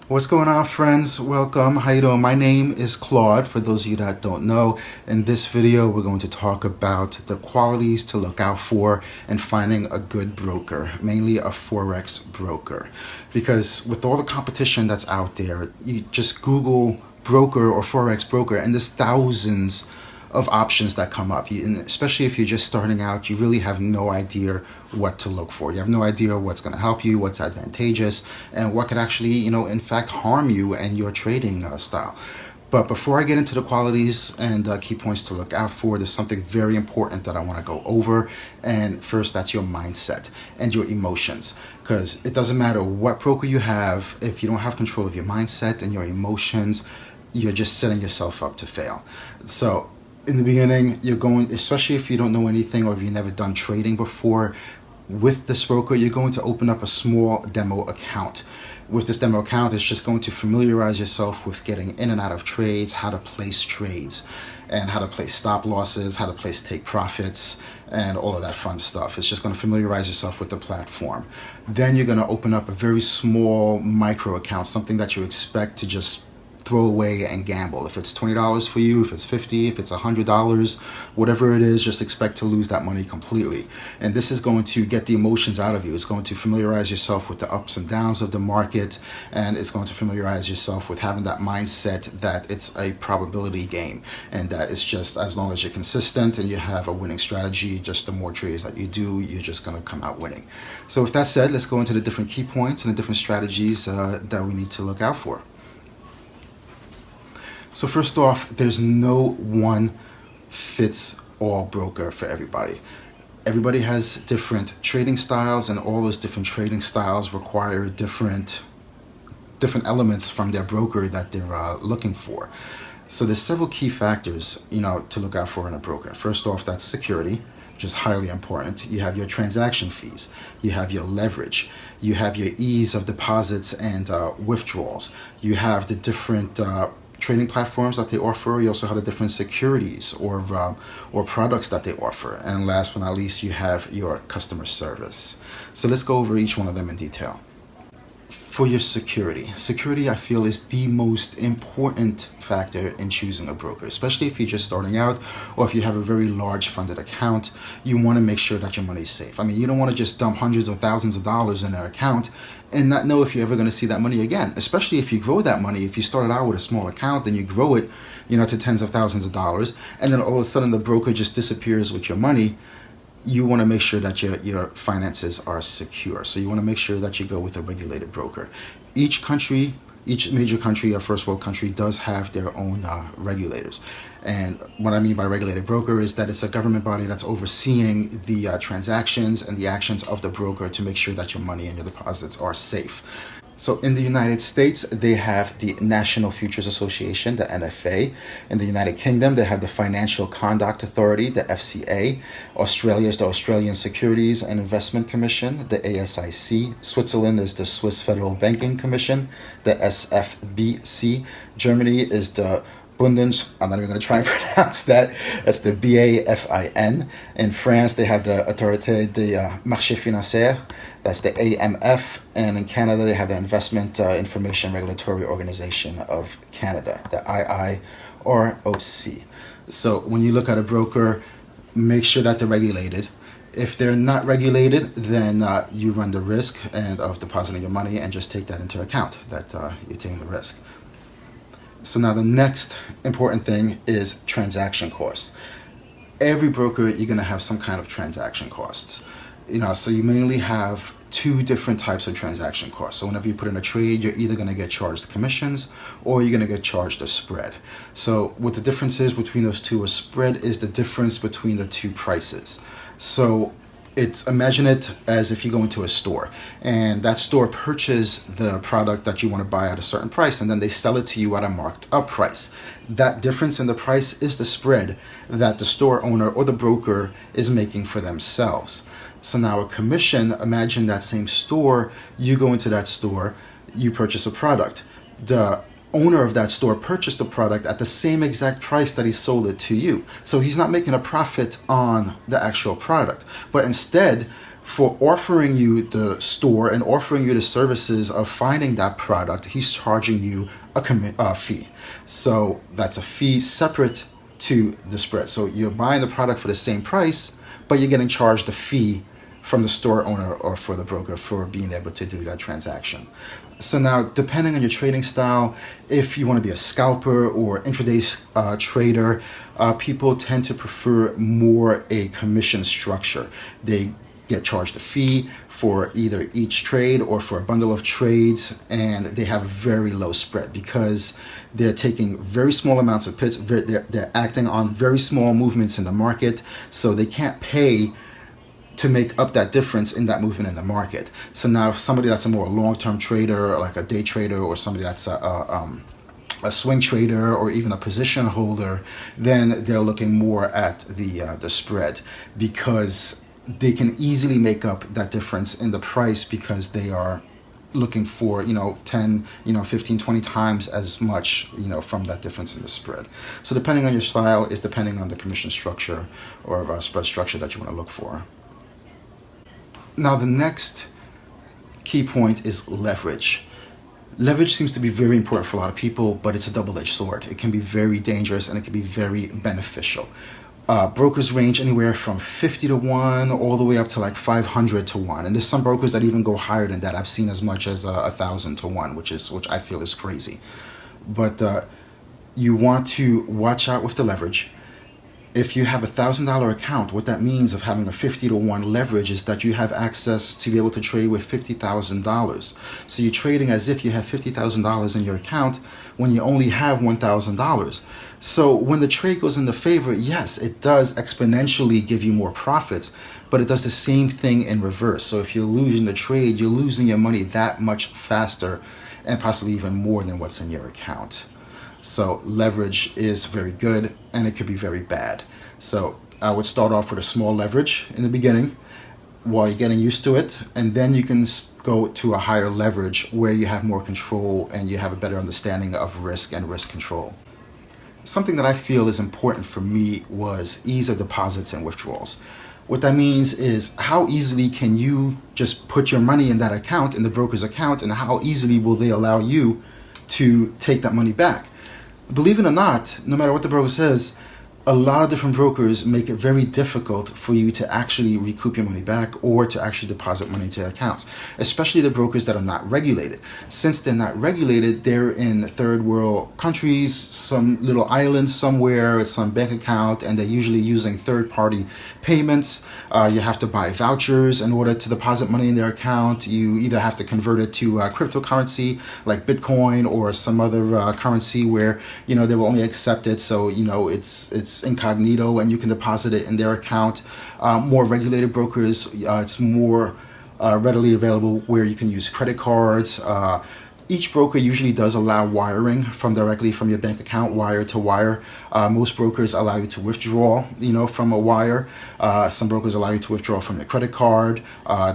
What's going on, friends? Welcome. How you doing? My name is Claude, for those of you that don't know. In this video, we're going to talk about the qualities to look out for in finding a good broker, mainly a Forex broker. Because with all the competition that's out there, you just Google broker or Forex broker, and there's thousands of options that come up. And especially if you're just starting out, you really have no idea what to look for. You have no idea what's going to help you, what's advantageous, and what could actually, in fact, harm you and your trading style. But before I get into the qualities and key points to look out for, there's something very important that I want to go over. And first, that's your mindset and your emotions. Because it doesn't matter what broker you have, if you don't have control of your mindset and your emotions, you're just setting yourself up to fail. So in the beginning, you're going, especially if you don't know anything or if you've never done trading before, with this broker, you're going to open up a small demo account. With this demo account, it's just going to familiarize yourself with getting in and out of trades, how to place trades, and how to place stop losses, how to place take profits, and all of that fun stuff. It's just going to familiarize yourself with the platform. Then you're going to open up a very small micro account, something that you expect to just throw away and gamble. If it's $20 for you, if it's $50, if it's $100, whatever it is, just expect to lose that money completely. And this is going to get the emotions out of you. It's going to familiarize yourself with the ups and downs of the market, and it's going to familiarize yourself with having that mindset that it's a probability game, and that it's just as long as you're consistent and you have a winning strategy, just the more trades that you do, you're just going to come out winning. So with that said, let's go into the different key points and the different strategies that we need to look out for. So first off, there's no one fits all broker for everybody. Everybody has different trading styles, and all those different trading styles require different elements from their broker that they're looking for. So there's several key factors, to look out for in a broker. First off, that's security, which is highly important. You have your transaction fees, you have your leverage, you have your ease of deposits and withdrawals, you have the different trading platforms that they offer. You also have the different securities or products that they offer. And last but not least, you have your customer service. So let's go over each one of them in detail. For your security, I feel, is the most important factor in choosing a broker, especially if you're just starting out or if you have a very large funded account. You want to make sure that your money is safe. I mean, you don't want to just dump hundreds or thousands of dollars in an account and not know if you're ever going to see that money again, especially if you grow that money. If you started out with a small account, then you grow it, to tens of thousands of dollars, and then all of a sudden the broker just disappears with your money. You want to make sure that your finances are secure. So you want to make sure that you go with a regulated broker. Each major country or first world country does have their own regulators. And what I mean by regulated broker is that it's a government body that's overseeing the transactions and the actions of the broker to make sure that your money and your deposits are safe. So in the United States, they have the National Futures Association, the NFA. In the United Kingdom, they have the Financial Conduct Authority, the FCA. Australia is the Australian Securities and Investment Commission, the ASIC. Switzerland is the Swiss Federal Banking Commission, the SFBC. Germany is the I'm not even going to try and pronounce that. That's the BAFIN. In France, they have the Autorité des Marchés Financiers. That's the AMF. And in Canada, they have the Investment Information Regulatory Organization of Canada, the IIROC. So when you look at a broker, make sure that they're regulated. If they're not regulated, then you run the risk of depositing your money, and just take that into account, that you're taking the risk. So now the next important thing is transaction costs. Every broker, you're going to have some kind of transaction costs. So you mainly have two different types of transaction costs. So whenever you put in a trade, you're either going to get charged commissions or you're going to get charged a spread. So what the difference is between those two, a spread is the difference between the two prices. So imagine it as if you go into a store and that store purchases the product that you want to buy at a certain price, and then they sell it to you at a marked up price. That difference in the price is the spread that the store owner or the broker is making for themselves. So now a commission, imagine that same store, you go into that store, you purchase a product. The owner of that store purchased the product at the same exact price that he sold it to you. So he's not making a profit on the actual product, but instead, for offering you the store and offering you the services of finding that product, he's charging you a fee. So that's a fee separate to the spread. So you're buying the product for the same price, but you're getting charged a fee from the store owner or for the broker for being able to do that transaction. So now, depending on your trading style, if you want to be a scalper or intraday trader, people tend to prefer more a commission structure. They get charged a fee for either each trade or for a bundle of trades, and they have a very low spread because they're taking very small amounts of pits. They're acting on very small movements in the market, so they can't pay to make up that difference in that movement in the market. So now if somebody that's a more long-term trader, like a day trader, or somebody that's a swing trader or even a position holder, then they're looking more at the spread, because they can easily make up that difference in the price because they are looking for 10 15 20 times as much from that difference in the spread. So depending on your style is depending on the commission structure or spread structure that you want to look for. Now the next key point is leverage. Leverage seems to be very important for a lot of people, but it's a double-edged sword. It can be very dangerous and it can be very beneficial. Brokers range anywhere from 50 to 1 all the way up to like 500 to 1. And there's some brokers that even go higher than that. I've seen as much as 1,000 to 1, which I feel is crazy. But you want to watch out with the leverage. If you have $1,000 account, what that means of having a 50 to 1 leverage is that you have access to be able to trade with $50,000. So you're trading as if you have $50,000 in your account when you only have $1,000. So when the trade goes in the favor, yes, it does exponentially give you more profits, but it does the same thing in reverse. So if you're losing the trade, you're losing your money that much faster and possibly even more than what's in your account. So leverage is very good and it could be very bad. So I would start off with a small leverage in the beginning while you're getting used to it, and then you can go to a higher leverage where you have more control and you have a better understanding of risk and risk control. Something that I feel is important for me was ease of deposits and withdrawals. What that means is how easily can you just put your money in that account, in the broker's account, and how easily will they allow you to take that money back. Believe it or not, no matter what the broker says, a lot of different brokers make it very difficult for you to actually recoup your money back or to actually deposit money into accounts, especially the brokers that are not regulated. Since they're not regulated, they're in third world countries, some little island somewhere, some bank account, and they're usually using third-party payments. You have to buy vouchers in order to deposit money in their account. You either have to convert it to cryptocurrency like Bitcoin or some other currency where they will only accept it. So it's incognito and you can deposit it in their account. More regulated brokers, it's more readily available where you can use credit cards. Each broker usually does allow wiring directly from your bank account, wire to wire. Most brokers allow you to withdraw, from a wire. Some brokers allow you to withdraw from your credit card.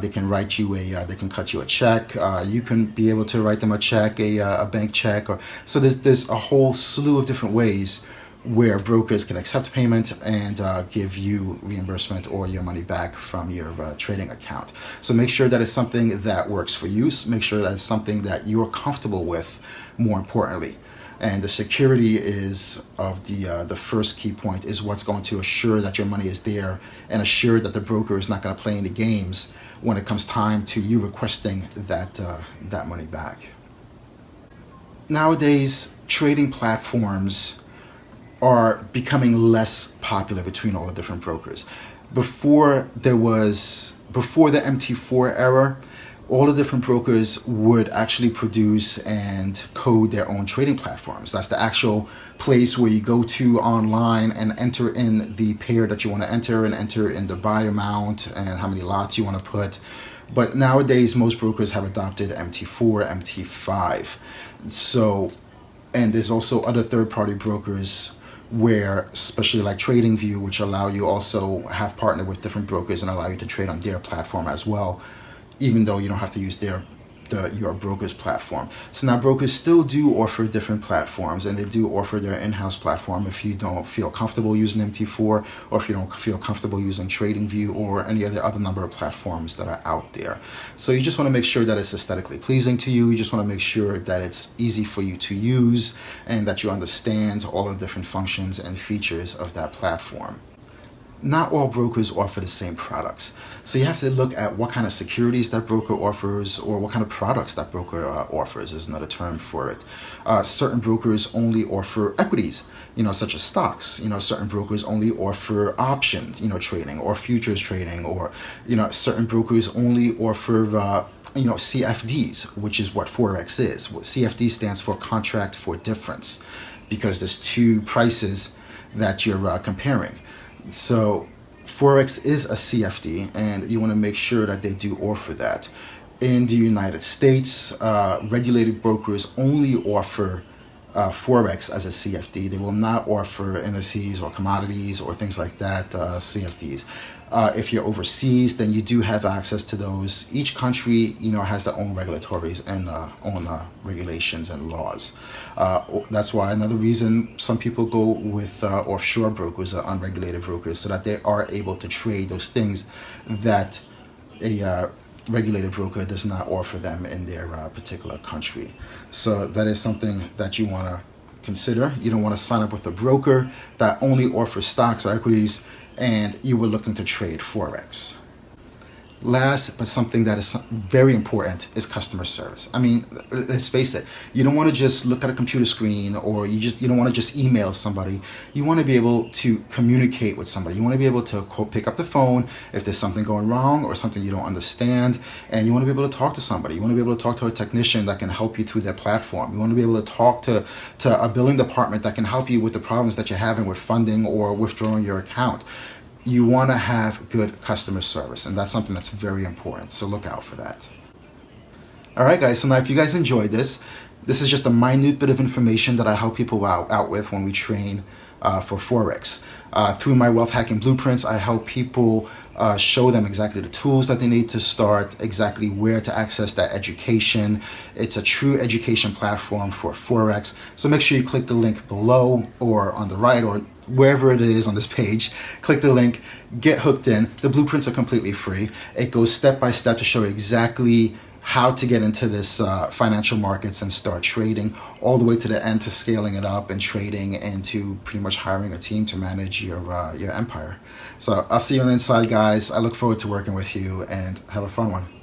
They can write you they can cut you a check. You can be able to write them a check, a bank check. So there's a whole slew of different ways where brokers can accept payment and give you reimbursement or your money back from your trading account. So make sure that it's something that works for you. Make sure that it's something that you're comfortable with, more importantly. And the security is of the first key point is what's going to assure that your money is there and assure that the broker is not going to play any games when it comes time to you requesting that money back. Nowadays, trading platforms are becoming less popular between all the different brokers. Before the MT4 era, all the different brokers would actually produce and code their own trading platforms. That's the actual place where you go to online and enter in the pair that you want to enter and enter in the buy amount and how many lots you want to put. But nowadays, most brokers have adopted MT4, MT5. And there's also other third-party brokers where, especially like TradingView, which allow you also have partnered with different brokers and allow you to trade on their platform as well, even though you don't have to use their your broker's platform. So now brokers still do offer different platforms, and they do offer their in-house platform if you don't feel comfortable using MT4, or if you don't feel comfortable using TradingView or any other number of platforms that are out there. So you just want to make sure that it's aesthetically pleasing to you. You just want to make sure that it's easy for you to use and that you understand all the different functions and features of that platform. Not all brokers offer the same products. So you have to look at what kind of securities that broker offers, or what kind of products that broker offers is another term for it. Certain brokers only offer equities, such as stocks. Certain brokers only offer options, trading, or futures trading, or, certain brokers only offer CFDs, which is what Forex is. What CFD stands for contract for difference, because there's two prices that you're comparing. So Forex is a CFD, and you want to make sure that they do offer that. In the United States, regulated brokers only offer Forex as a CFD. They will not offer indices or commodities or things like that, CFDs. If you're overseas, then you do have access to those. Each country, has their own regulatories and own regulations and laws. That's why another reason some people go with offshore brokers or unregulated brokers, so that they are able to trade those things that a regulated broker does not offer them in their particular country. So that is something that you want to consider. You don't want to sign up with a broker that only offers stocks or equities and you were looking to trade Forex. Last, but something that is very important, is customer service. I mean, let's face it, you don't want to just look at a computer screen, or you don't want to just email somebody. You want to be able to communicate with somebody. You want to be able to pick up the phone if there's something going wrong or something you don't understand, and you want to be able to talk to somebody. You want to be able to talk to a technician that can help you through their platform. You want to be able to talk to a billing department that can help you with the problems that you're having with funding or withdrawing your account. You want to have good customer service, and that's something that's very important, so look out for that. All right, guys, so now if you guys enjoyed this is just a minute bit of information that I help people out with when we train for Forex. Through my wealth hacking blueprints, I help people show them exactly the tools that they need to start, exactly where to access that education. It's a true education platform for Forex. So make sure you click the link below or on the right or wherever it is on this page. Click the link, get hooked in. The blueprints are completely free. It goes step by step to show you exactly how to get into this financial markets and start trading, all the way to the end to scaling it up and trading, and to pretty much hiring a team to manage your empire. So I'll see you on the inside, guys. I look forward to working with you, and have a fun one.